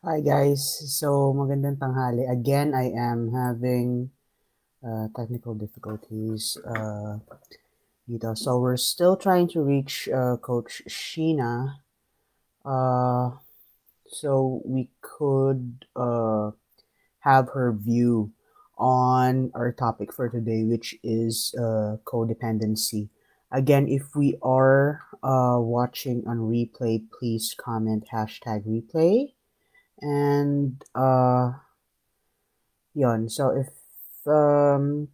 Hi guys, so magandang tanghali. Again, I am having technical difficulties dito. So we're still trying to reach Coach Sheena uh, so we could have her view on our topic for today, which is codependency. Again, if we are watching on replay, please comment #replay. And Yon. So if um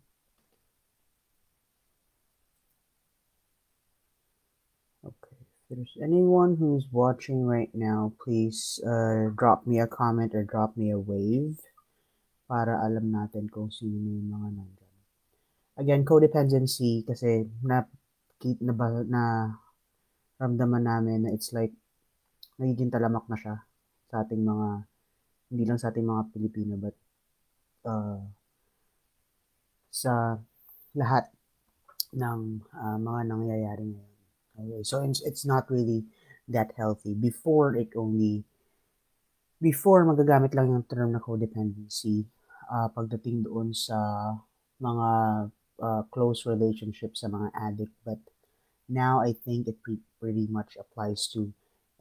okay, if there's anyone who's watching right now, please drop me a comment or drop me a wave para alam natin kung sino yung mga nandyan. Again, codependency kasi na ramdaman namin na it's like nagiging talamak na siya sa ating mga hindi lang sa ating mga Pilipino but uh, sa lahat ng mga nangyayari ngayon. Okay, so it's not really that healthy. Before magagamit lang yung term na codependency pagdating doon sa mga close relationship sa mga addict. But now I think it pretty much applies to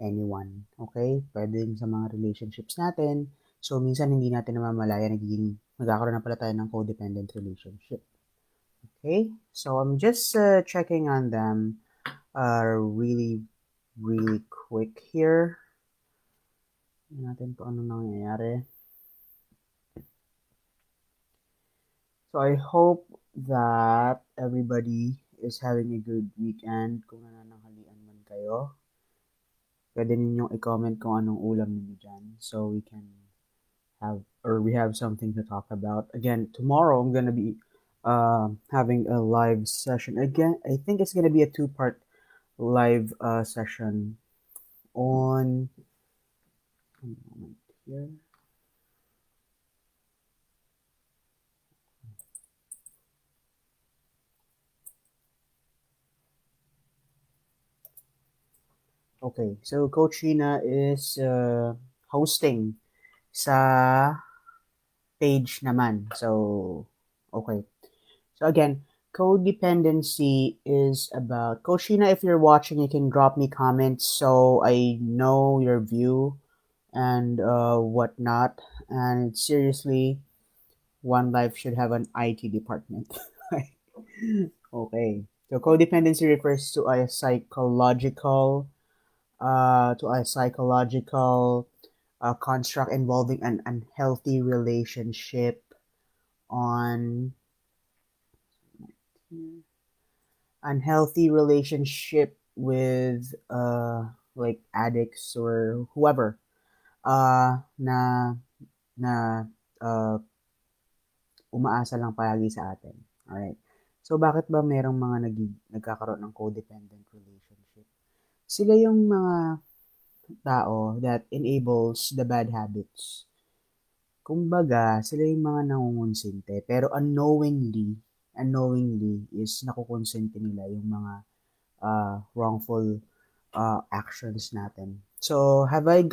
anyone. Okay? Pwede sa mga relationships natin. So, minsan hindi natin namamalaya, nagkakaroon na pala tayo ng codependent relationship. Okay? So, I'm just checking on them really, really quick here. Tingnan natin kung ano nangyayari. So I hope that everybody is having a good weekend. Kung nanananghalian man kayo, pwede ninyong i-comment kung anong ulam niyo dyan so we have something to talk about. Again, tomorrow I'm gonna be having a live session. Again, I think it's gonna be a two-part live session on one moment here. Okay, so Coach Sheena is hosting sa page naman. So, okay. So again, codependency is about Coach Sheena, if you're watching, you can drop me comments so I know your view and whatnot. And seriously, one life should have an IT department. Okay. So codependency refers to a psychological construct involving an unhealthy relationship on unhealthy relationship with like addicts or whoever na na uh, umaasa lang palagi sa atin. Alright. So bakit ba merong mga nagkakaroon ng codependent relationship? Sila yung mga tao that enables the bad habits. Kumbaga, sila yung mga nangungonsente pero unknowingly is nakukonsente nila yung mga wrongful actions natin. So, like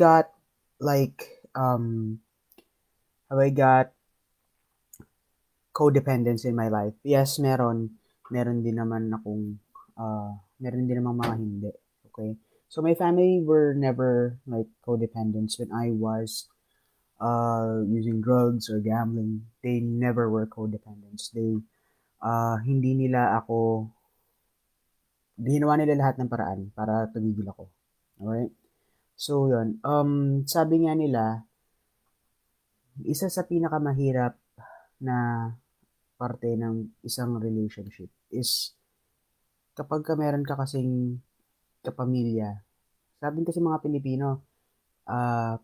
have I got codependence in my life? Yes, meron. Meron din naman meron din naman mga hindi. Okay? So, my family were never like codependents when I was using drugs or gambling. They never were codependents. Hindi nila ako ginawa nila lahat ng paraan para tumigil ako. Alright? So, yun. Sabi nga nila, isa sa pinakamahirap na parte ng isang relationship is kapag ka meron ka kasing kapamilya. Sabi kasi mga Pilipino, ah,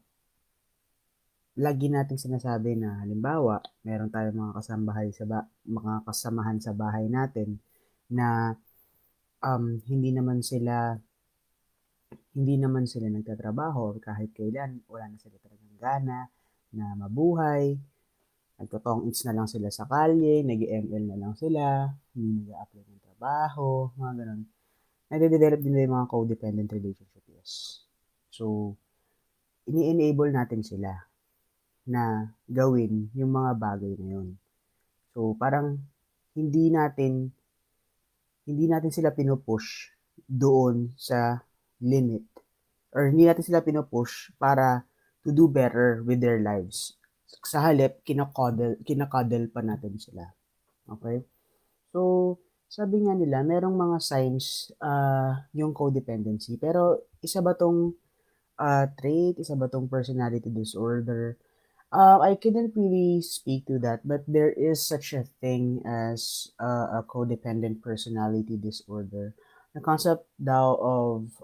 lagi nating sinasabi na halimbawa, meron tayong mga kasamahan sa bahay natin na hindi naman sila nagtatrabaho kahit kailan, wala na sila talagang gana na mabuhay, nagtotong-its na lang sila sa kalye, nag-ML na lang sila, hindi nag-apply ng trabaho, mga ganun. Nade-develop din nila yung mga codependent relationship, yes. So, ini-enable natin sila na gawin yung mga bagay na yun. So, parang hindi natin hindi natin sila pinupush doon sa limit or hindi natin sila pinupush para to do better with their lives. Sa halip, kinakadel pa natin sila. Okay? So, sabi nga nila, merong mga signs yung codependency. Pero isa ba tong trait? Isa ba tong personality disorder? I couldn't really speak to that, but there is such a thing as a codependent personality disorder. The concept now of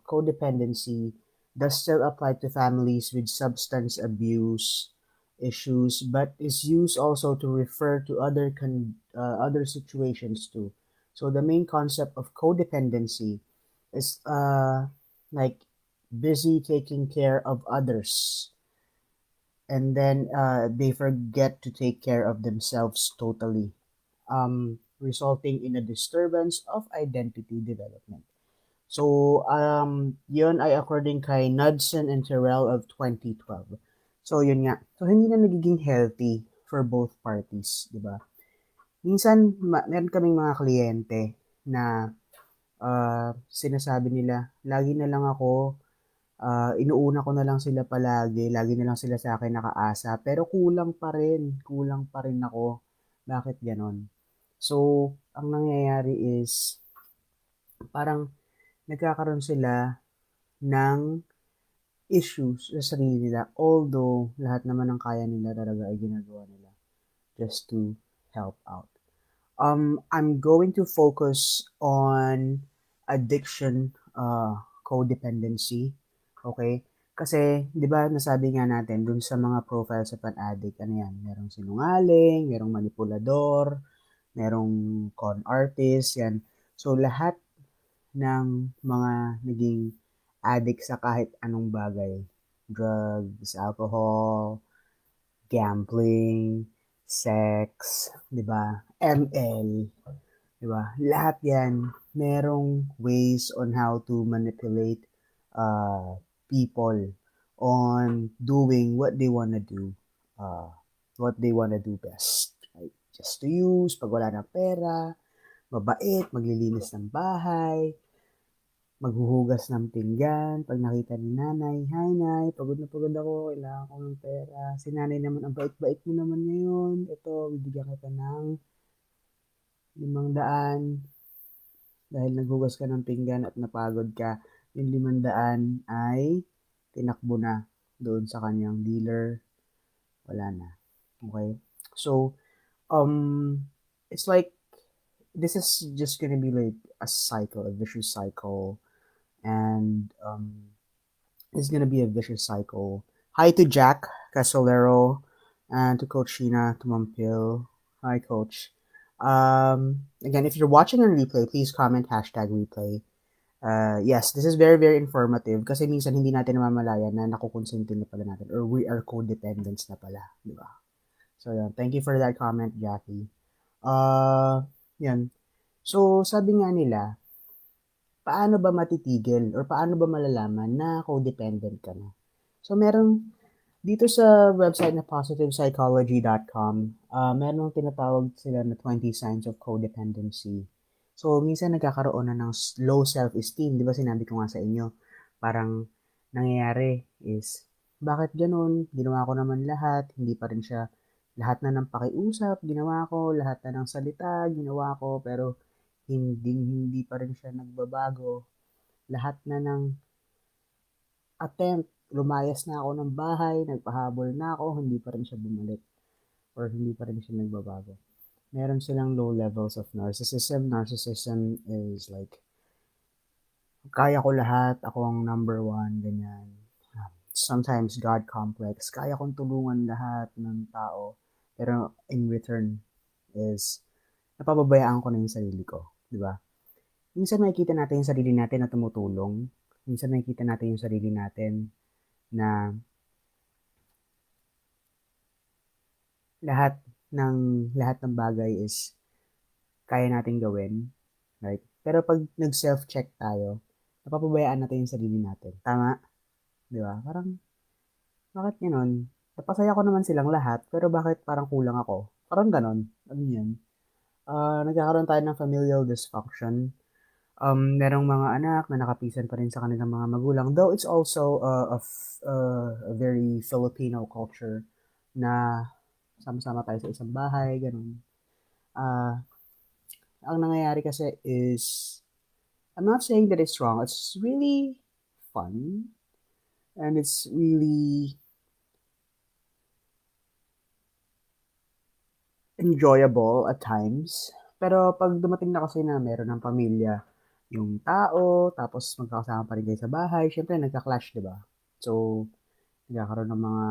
codependency does still apply to families with substance abuse issues, but is used also to refer to other situations too. So the main concept of codependency is like busy taking care of others and then they forget to take care of themselves totally, resulting in a disturbance of identity development. So, yun ay according kay Knudsen and Terrell of 2012. So, yun nga. So, hindi na nagiging healthy for both parties, di ba? Minsan, meron kaming mga kliyente na sinasabi nila, lagi na lang ako inuuna ko na lang sila palagi, lagi na lang sila sa akin nakaasa, pero kulang pa rin ako. Bakit ganon? So, ang nangyayari is, parang nagkakaroon sila ng issues sa sarili nila, although lahat naman ng kaya nila talaga ay ginagawa nila just to help out. I'm going to focus on addiction, codependency. Okay? Kasi, di ba, nasabi nga natin dun sa mga profiles of an addict, ano yan, merong sinungaling, merong manipulador, merong con artist, yan. So, lahat ng mga naging addict sa kahit anong bagay, drugs, alcohol, gambling, sex, 'di ba? ML, 'di ba? Lahat 'yan merong ways on how to manipulate people on doing what they wanna do. Uh, what they wanna do best. Right? Just to use, pag wala ng pera, mabait, maglilinis ng bahay, maghuhugas ng pinggan, pag nakita ni nanay, "Hi nay, pagod na pagod ako, kailangan ko ng pera." Si nanay naman, "Ang bait-bait mo naman ngayon, ito bibigyan kita ng 500 dahil naghugas ka ng pinggan at napagod ka." Yung 500 ay tinakbo na doon sa kanyang dealer, wala na. Okay? So, um, it's like, this is just gonna be like a cycle, a vicious cycle, and it's gonna be a vicious cycle. Hi to Jack Casolero and to Coach Sheena Tumampil. Hi, Coach. Again, if you're watching on replay, please comment hashtag replay. Yes, this is very, very informative kasi minsan hindi natin namamalayan na nakukonsente na pala natin or we are codependents na pala, di ba? So, yeah, thank you for that comment, Jackie. Yan. So, sabi nga nila, paano ba matitigil or paano ba malalaman na codependent ka na? So, meron dito sa website na positivepsychology.com, meron tinatawag sila na 20 signs of codependency. So, minsan nagkakaroon na ng low self-esteem. Di ba sinabi ko nga sa inyo, parang nangyayari is, bakit ganun? Ginawa ko naman lahat, hindi pa rin siya, lahat na ng pakiusap, ginawa ko, lahat na ng salita, ginawa ko, pero hindi pa rin siya nagbabago. Lahat na ng attempt, lumayas na ako ng bahay, nagpahabol na ako, hindi pa rin siya bumalik or hindi pa rin siya nagbabago. Meron silang low levels of narcissism. Narcissism is like, kaya ko lahat, ako ang number one, ganyan. Sometimes God complex, kaya kong tulungan lahat ng tao, pero in return is, napapabayaan ko na yung sarili ko, di ba? Minsan makikita natin yung sarili natin na tumutulong. Minsan makikita natin yung sarili natin na lahat lahat ng bagay is kaya nating gawin, right? Pero pag nag-self-check tayo, napapabayaan natin yung sarili natin. Tama? Di ba? Parang Bakit gano'n? Napasaya ko naman silang lahat, pero bakit parang kulang ako? Parang gano'n, alam mo 'yun? Nagkakaroon tayo ng familial dysfunction. Merong mga anak na nakapisan pa rin sa kanilang mga magulang, though it's also a very Filipino culture na sama-sama tayo sa isang bahay, gano'n. Ah, ang nangyayari kasi is, I'm not saying that it's wrong, it's really fun, and it's really enjoyable at times. Pero 'pag dumating na kasi na meron ng pamilya yung tao, tapos magkakasama pa rin kayo sa bahay, siyempre nagka-clash, 'di ba? So, nagkakaroon ng mga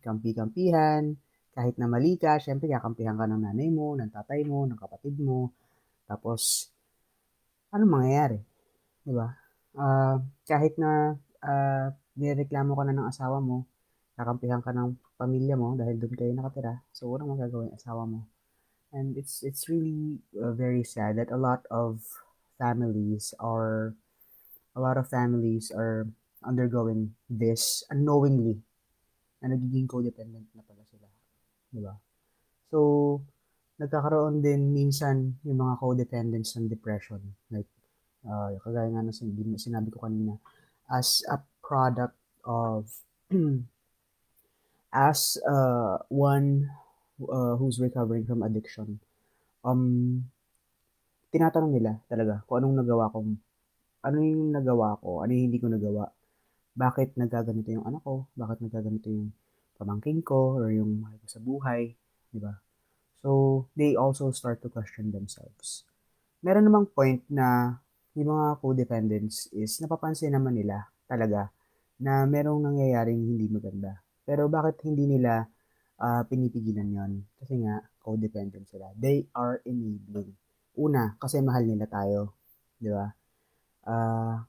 kampi-kampihan, kahit na mali ka, siyempre kakampihan ka ng nanay mo, ng tatay mo, ng kapatid mo. Tapos, anong mangyayari, 'di ba? Kahit na nirereklamo ka na ng asawa mo, kakampihan ka ng pamilya mo dahil doon kayo nakatira, so walang magagawa yung asawa mo. And it's really very sad that families are a lot of families are undergoing this unknowingly na nagiging codependent na pala sila, di ba? So, nagkakaroon din minsan yung mga codependents ng depression. Like, kagaya nga ng sinabi ko kanina, as a product of, as one who's recovering from addiction, um, tinatanong nila talaga kung ano yung nagawa ko, ano yung hindi ko nagawa, bakit nagkaganito yung anak ko, bakit nagkaganito yung pamangkin ko or yung mahal ko sa buhay, di ba? So, they also start to question themselves. Meron namang point na yung mga codependents is napapansin naman nila talaga na merong nangyayaring hindi maganda. Pero bakit hindi nila pinipigilan yon? Kasi nga, codependent sila. They are enabling. Una, kasi mahal nila tayo. Di ba? Ah,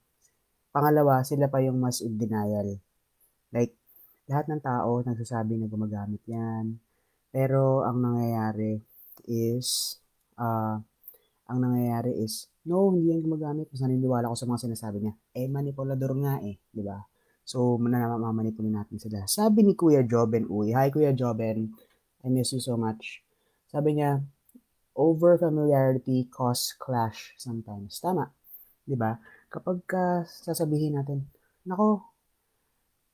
Pangalawa, sila pa yung mas in denial. Like, lahat ng tao nagsasabi na gumagamit yan. Pero ah, ang nangyayari is, no, hindi yan gumagamit. Mas naniniwala ko sa mga sinasabi niya. Eh, manipulador nga eh, di ba? So, manamamanipulin natin sila. Sabi ni Kuya Joben Uy, hi Kuya Joben, I miss you so much. Sabi niya, over familiarity cause clash sometimes. Tama, di ba? Kapag sasabihin natin, nako,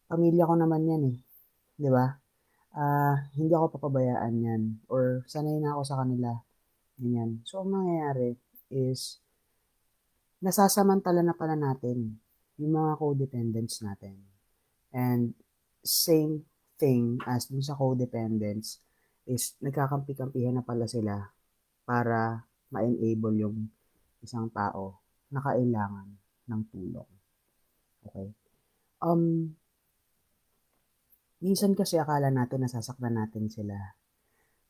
pamilya ko naman yan eh, di ba? Hindi ako papabayaan yan or sanay na ako sa kanila, ganyan. So, ang nangyayari is, nasasamantala na pala natin yung mga codependents natin. And same thing as dun sa codependents is nagkakampi-kampihan na pala sila para ma-enable yung isang tao na kailangan ng tulong. Okay? Um, Minsan kasi akala natin nasasaktan natin sila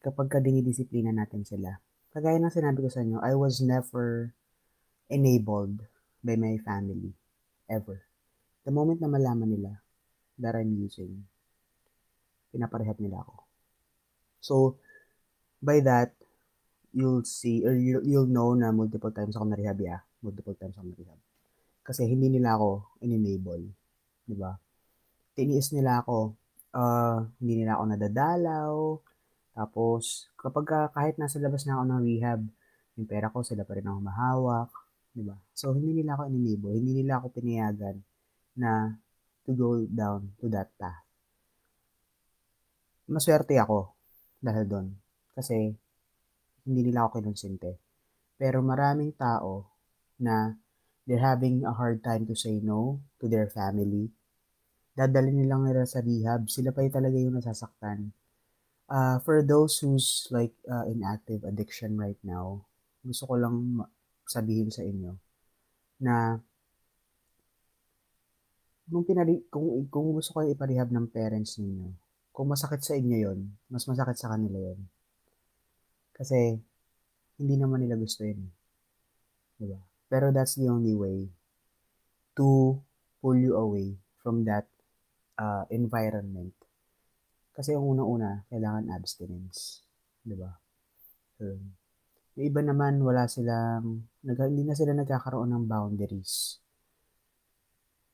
kapag ka dinidisiplina natin sila. Kagaya ng sinabi ko sa inyo, I was never enabled by my family. Ever. The moment na malaman nila that I'm using, pinaparehab nila ako. So, by that, you'll see, or you'll know na multiple times ako na-rehab, yeah. Multiple times ako na-rehab. Kasi hindi nila ako in-enable. Di ba? Tiniis nila ako. Hindi nila ako nadadalaw. Tapos, kahit nasa labas na ako ng rehab, yung pera ko, sila pa rin ang humahawak. Di ba? So, hindi nila ako in-enable. Hindi nila ako pinayagan na to go down to that path. Maswerte ako dahil doon. Kasi, hindi nila ako kinonsente. Pero maraming tao na they're having a hard time to say no to their family. Dadalhin nilang nila sa rehab. Sila pa yung talaga yung nasasaktan. For those who's like in active addiction right now, gusto ko lang sabihin sa inyo na kung gusto kayo iparehab ng parents ninyo, kung masakit sa inyo yon, mas masakit sa kanila yon. Kasi hindi naman nila gusto yun, diba? Pero that's the only way to pull you away from that environment. Kasi ang una-una, kailangan abstinence. Di ba? So, yung iba naman, hindi na sila nagkakaroon ng boundaries.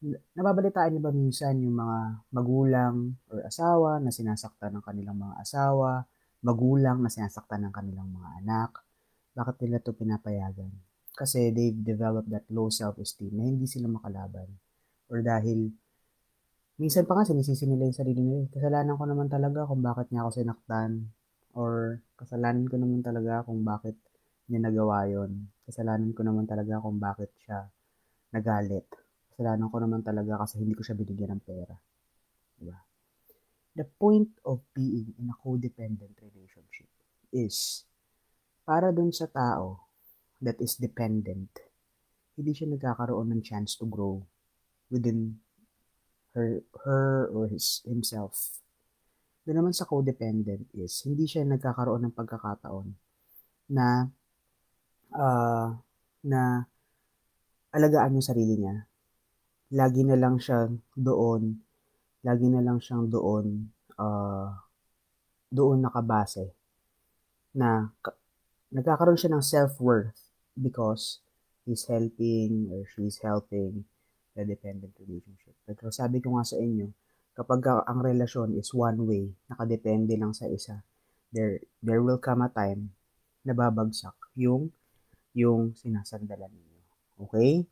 Nababalitaan niyo ba minsan yung mga magulang or asawa na sinasaktan ng kanilang mga asawa, magulang na sinasaktan ng kanilang mga anak? Bakit nila 'to pinapayagan? Kasi they've developed that low self-esteem na hindi sila makalaban or dahil minsan pa nga sinisisi nila yung sarili nila, eh. Kasalanan ko naman talaga kung bakit niya ako sinaktan or kasalanan ko naman talaga kung bakit niya nagawa yun. Kasalanan ko naman talaga kung bakit siya nagalit. Kasalanan ko naman talaga kasi hindi ko siya binigyan ng pera, di ba? The point of being in a codependent relationship is para dun sa tao that is dependent, hindi siya nagkakaroon ng chance to grow within her or himself. Doon naman sa codependent is hindi siya nagkakaroon ng pagkakataon na ah, na alagaan yung sarili niya. Lagi na lang siyang doon, lagi na lang siyang doon, ah, doon nakabase na nagkakaroon siya ng self-worth because he's helping or she's helping the dependent relationship. Pero sabi ko nga sa inyo, kapag ang relasyon is one way, nakadepende lang sa isa, there will come a time na babagsak yung sinasandalan ninyo. Okay?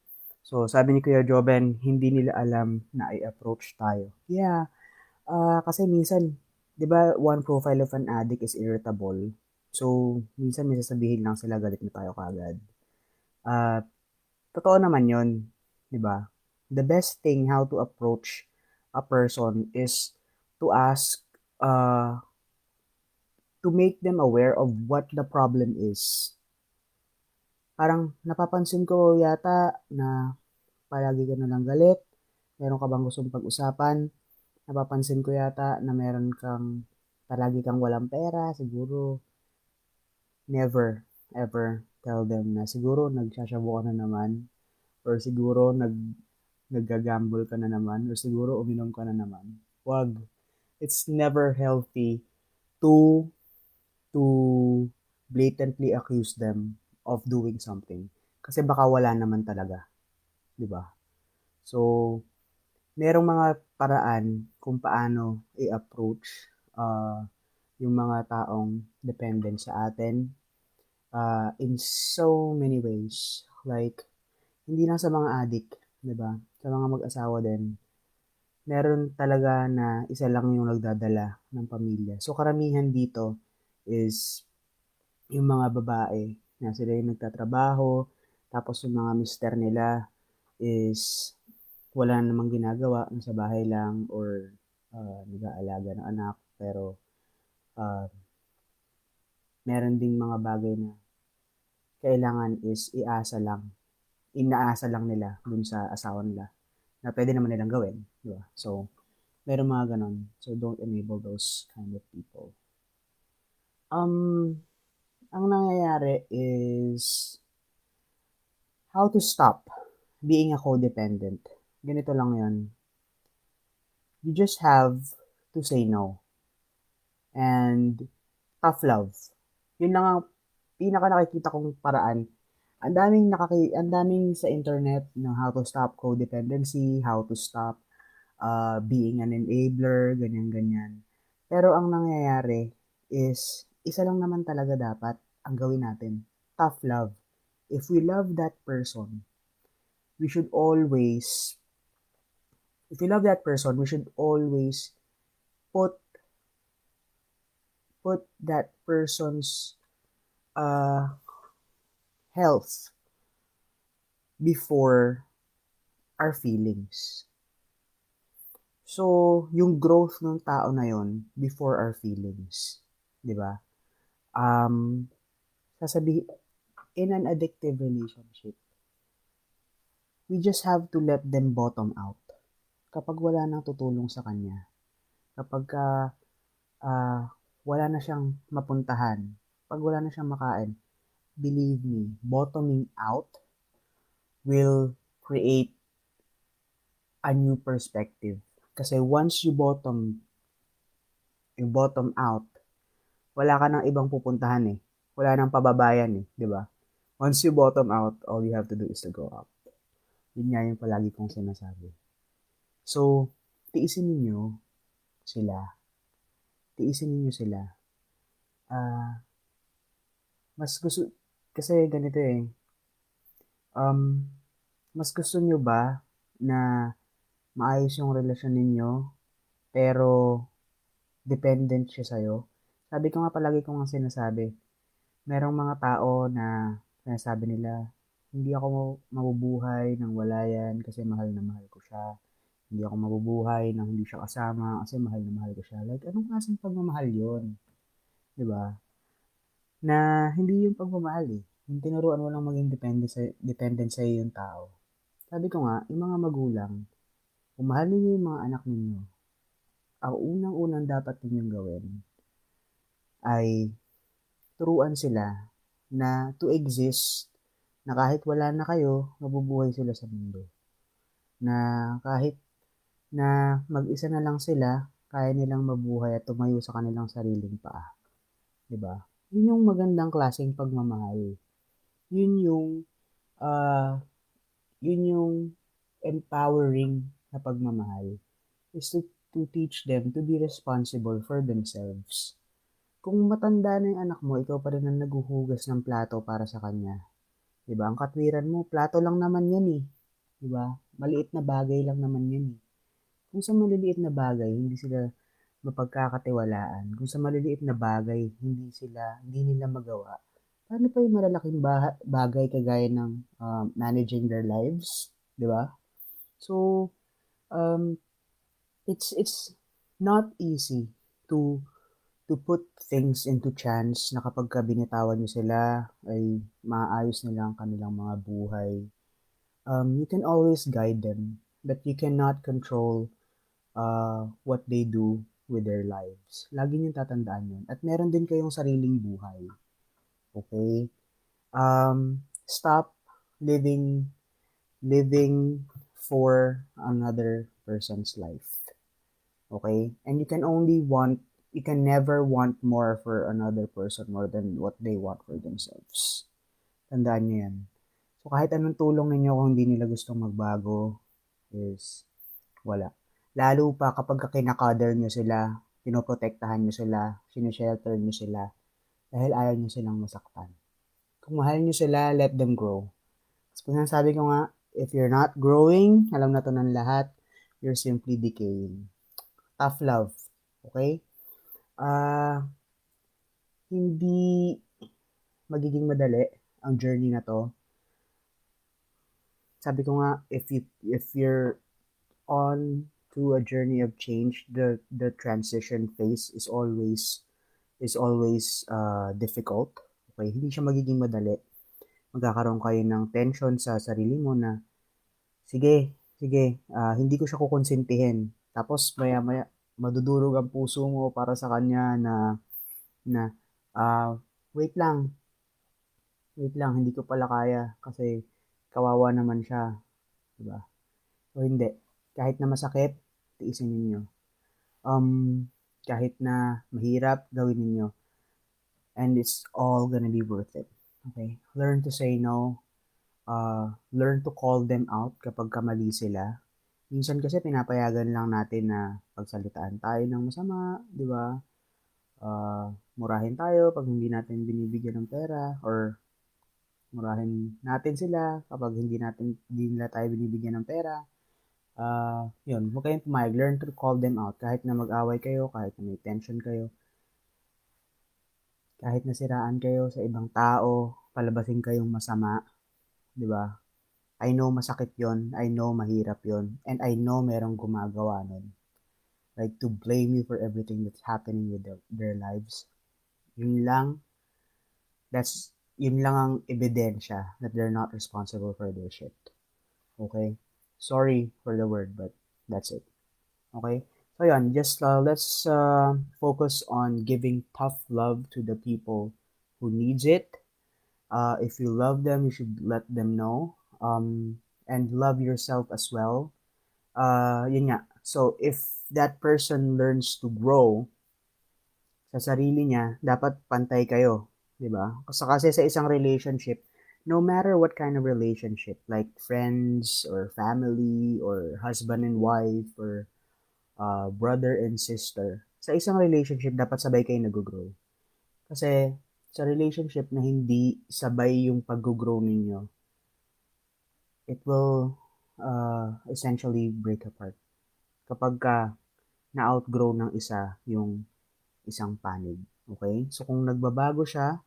So, sabi ni Kuya Joben, hindi nila alam na i-approach tayo. Yeah, kasi minsan, 'di ba, one profile of an addict is irritable. So, minsan may sasabihin lang sila galit na tayo kaagad. Ah, totoo naman 'yon, 'di ba? The best thing how to approach a person is to ask to make them aware of what the problem is. Parang napapansin ko yata na palagi ka na lang galit, meron ka bang gustong pag-usapan? Napapansin ko yata na meron kang palagi kang walang pera, siguro never ever tell them na siguro nagsashabu ka na naman or siguro naggagamble ka na naman or siguro uminom ka na naman. Wag. It's never healthy to to blatantly accuse them of doing something kasi baka wala naman talaga, 'di ba? So, merong mga paraan kung paano i-approach yung mga taong dependent sa atin in so many ways. Like, hindi lang sa mga addict, 'di ba? Sa mga mag-asawa din, meron talaga na isa lang yung nagdadala ng pamilya. So, karamihan dito is yung mga babae na sila yung nagtatrabaho, tapos yung mga mister nila is wala namang ginagawa, nasa bahay lang or nag-aalaga ng anak. Pero uh, meron ding mga bagay na kailangan is inaasa lang nila dun sa asawa nila na pwede naman nilang gawin. Di ba? So, meron mga ganon. So, don't enable those kind of people. Ang nangyayari is how to stop being a codependent. Ganito lang yon. You just have to say no. And tough love. Yun lang ang pinaka nakikita kong paraan. Ang daming sa internet ng how to stop codependency, how to stop being an enabler, ganyan-ganyan. Pero ang nangyayari is, isa lang naman talaga dapat ang gawin natin. Tough love. If we love that person, we should always, if we love that person, we should always put that person's uh, health before our feelings. So, yung growth ng tao na yon before our feelings. 'Di ba? Um, sasabihin, in an addictive relationship, we just have to let them bottom out. Kapag wala nang tutulong sa kanya, kapag wala na siyang mapuntahan, pag wala na siyang makain, believe me, bottoming out will create a new perspective. Kasi once you bottom out, wala ka nang ibang pupuntahan eh. Wala nang pababayan eh, di ba? Once you bottom out, all you have to do is to go up. Yun nga yung palagi kong sinasabi. So, tiisin ninyo sila. Tiisin ninyo sila. Ah, mas gusto, kasi ganito eh, um, mas gusto nyo ba na maayos yung relasyon ninyo, pero dependent siya sa'yo? Sabi ko nga palagi ko nga sinasabi, merong mga tao na sinasabi nila, hindi ako mabubuhay nang wala yan kasi mahal na mahal ko siya. Hindi ako mabubuhay nang hindi siya kasama kasi mahal na mahal ko siya. Like, anong klaseng pagmamahal yun? 'Di ba? Na hindi yung pagmamahal eh. Yung tinuruan mo lang maging dependent sa yung tao. Sabi ko nga, yung mga magulang, kung mahal ninyo yung mga anak ninyo, ang unang-unang dapat ninyong gawin ay turuan sila na to exist, na kahit wala na kayo, mabubuhay sila sa mundo. Na kahit na mag-isa na lang sila, kaya nilang mabuhay at tumayo sa kanilang sariling paa. 'Di ba? Yun yung magandang klaseng pagmamahal. Yun yung ah yun yung empowering na pagmamahal is to teach them to be responsible for themselves. Kung matanda na yung anak mo, ikaw pa rin ang naghuhugas ng plato para sa kanya. 'Di ba? Ang katwiran mo, plato lang naman yan eh. 'Di ba? Maliit na bagay lang naman yan eh. Kung sa maliliit na bagay, hindi sila mapagkakatiwalaan. Kung sa maliliit na bagay, hindi nila magawa. Paano pa yung malalaking bagay kagaya ng managing their lives, 'di ba? So, um, it's not easy to put things into chance na kapag ka binitawan nyo sila ay maayos nila ang kanilang mga buhay. You can always guide them, but you cannot control what they do with their lives. Lagi niyong tatandaan yun. At meron din kayong sariling buhay. Okay? Stop living for another person's life. Okay? And you can never want more for another person more than what they want for themselves. Tandaan niyo yan. So kahit anong tulong ninyo kung hindi nila gustong magbago is wala. Lalo pa kapag kinakader nyo sila, pinoprotektahan nyo sila, sineshelter nyo sila, dahil ayaw nyo silang masaktan. Kung mahal nyo sila, let them grow. Kung sabi ko nga, if you're not growing, alam na to ng lahat, you're simply decaying. Tough love. Okay? Hindi magiging madali ang journey na to. Sabi ko nga, if you're on to a journey of change, the transition phase is always difficult. Okay, hindi siya magiging madali. Magkakaroon kayo ng tension sa sarili mo na sige, hindi ko siya kukonsintihin. Tapos maya-maya madudurog ang puso mo para sa kanya na ah wait lang, hindi ko pala kaya kasi kawawa naman siya, di ba? So hindi. Kahit na masakit, tiisin ninyo. Um, kahit na mahirap, gawin ninyo. And it's all gonna be worth it. Okay? Learn to say no. Learn to call them out kapag kamali sila. Minsan kasi pinapayagan lang natin na pagsalitaan tayo ng masama, di ba? Murahin tayo pag hindi natin binibigyan ng pera or murahin natin sila kapag hindi nila tayo binibigyan ng pera. Yun, huwag kayong pumayag. Learn to call them out. Kahit na mag-away kayo, kahit na may tension kayo, kahit nasiraan kayo sa ibang tao, palabasin kayong masama, di ba? I know masakit yon, I know mahirap yon, and I know merong gumagawa nun. Like, to blame you for everything that's happening with their lives. Yun lang, yun lang ang ebidensya that they're not responsible for their shit. Okay? Sorry for the word, but that's it. Okay? So yan, just let's focus on giving tough love to the people who needs it. If you love them, you should let them know. And love yourself as well. Yun nga. So if that person learns to grow sa sarili niya, dapat pantay kayo, 'di ba? Kasi sa isang relationship, no matter what kind of relationship, like friends or family or husband and wife or brother and sister, sa isang relationship, dapat sabay kayo nag-grow. Kasi sa relationship na hindi sabay yung pag-grow ninyo, it will essentially break apart. Kapag ka na-outgrow ng isa yung isang panig. Okay? So, kung magbago siya,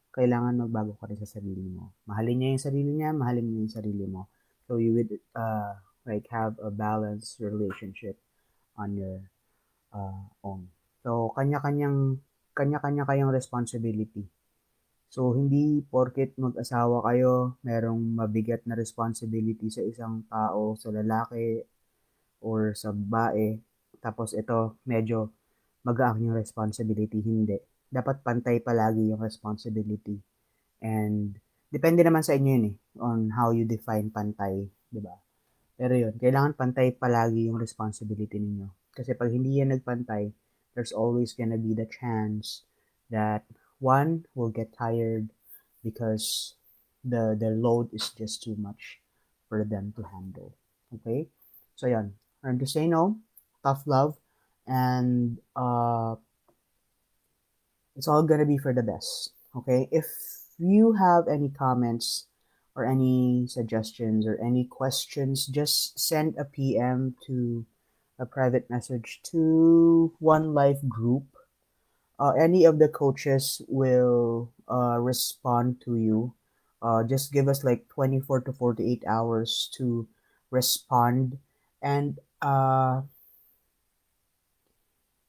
kailangan magbago ka rin sa sarili mo. Mahalin niya yung sarili niya, mahalin mo yung sarili mo. So, you would like have a balanced relationship on your own. So, kanya-kanya kayong responsibility. So, hindi porket mag-asawa kayo, merong mabigat na responsibility sa isang tao, sa lalaki or sa babae. Tapos ito, medyo mag-aak yung responsibility. Hindi. Dapat pantay palagi yung responsibility. And depende naman sa inyo yun eh, on how you define pantay, di ba? Pero yun, kailangan pantay palagi yung responsibility ninyo. Kasi pag hindi yan nagpantay, there's always gonna be the chance that one will get tired because the load is just too much for them to handle. Okay? So yan. Learn to say no, tough love, and it's all gonna be for the best. Okay? If you have any comments or any suggestions or any questions, just send a PM to a private message to One Life Group. Any of the coaches will respond to you. Just give us like 24 to 48 hours to respond. And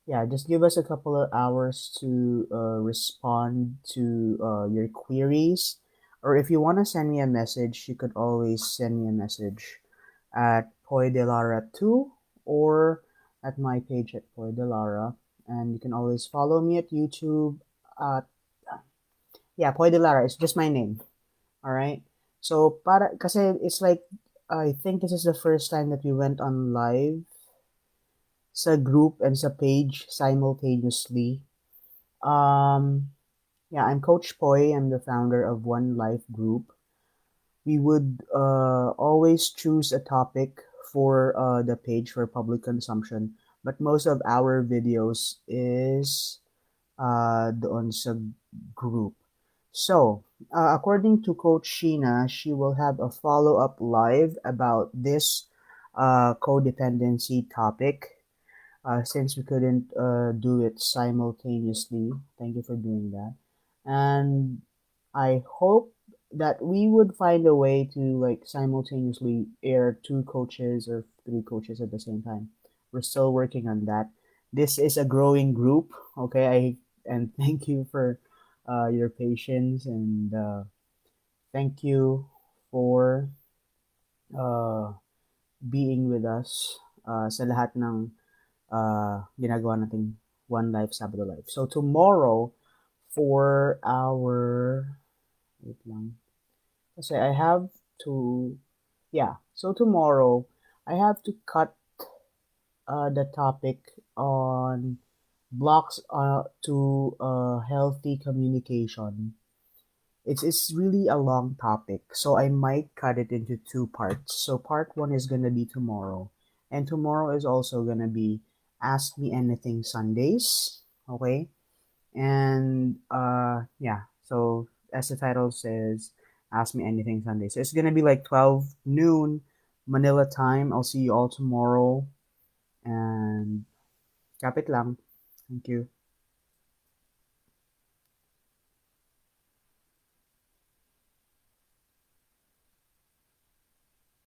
yeah, just give us a couple of hours to respond to your queries. Or if you want to send me a message, you could always send me a message at Poi Delara2 or at my page at Poi Delara. And you can always follow me at YouTube. At yeah, Poi Delara. It's just my name. All right. So kasi it's like I think this is the first time that we went on live sa group and sa page simultaneously. Yeah, I'm Coach Poi. I'm the founder of One Life Group. We would always choose a topic for the page for public consumption, but most of our videos is doon sa group. So, according to Coach Sheena, she will have a follow-up live about this codependency topic since we couldn't do it simultaneously. Thank you for doing that. And I hope that we would find a way to like simultaneously air two coaches or three coaches at the same time. We're still working on that. This is a growing group. Okay, and thank you for your patience and thank you for uh, being with us sa lahat ng ginagawa nating One Life Sabado Life. So tomorrow for our wait lang. Kasi I have to yeah. So tomorrow I have to cut the topic on blocks to healthy communication. It's really a long topic, so I might cut it into two parts. So part one is gonna be tomorrow, and tomorrow is also gonna be Ask Me Anything Sundays. Okay, and yeah. So as the title says, Ask Me Anything Sundays. So it's gonna be like 12 noon Manila time. I'll see you all tomorrow, and kapit lang. Thank you.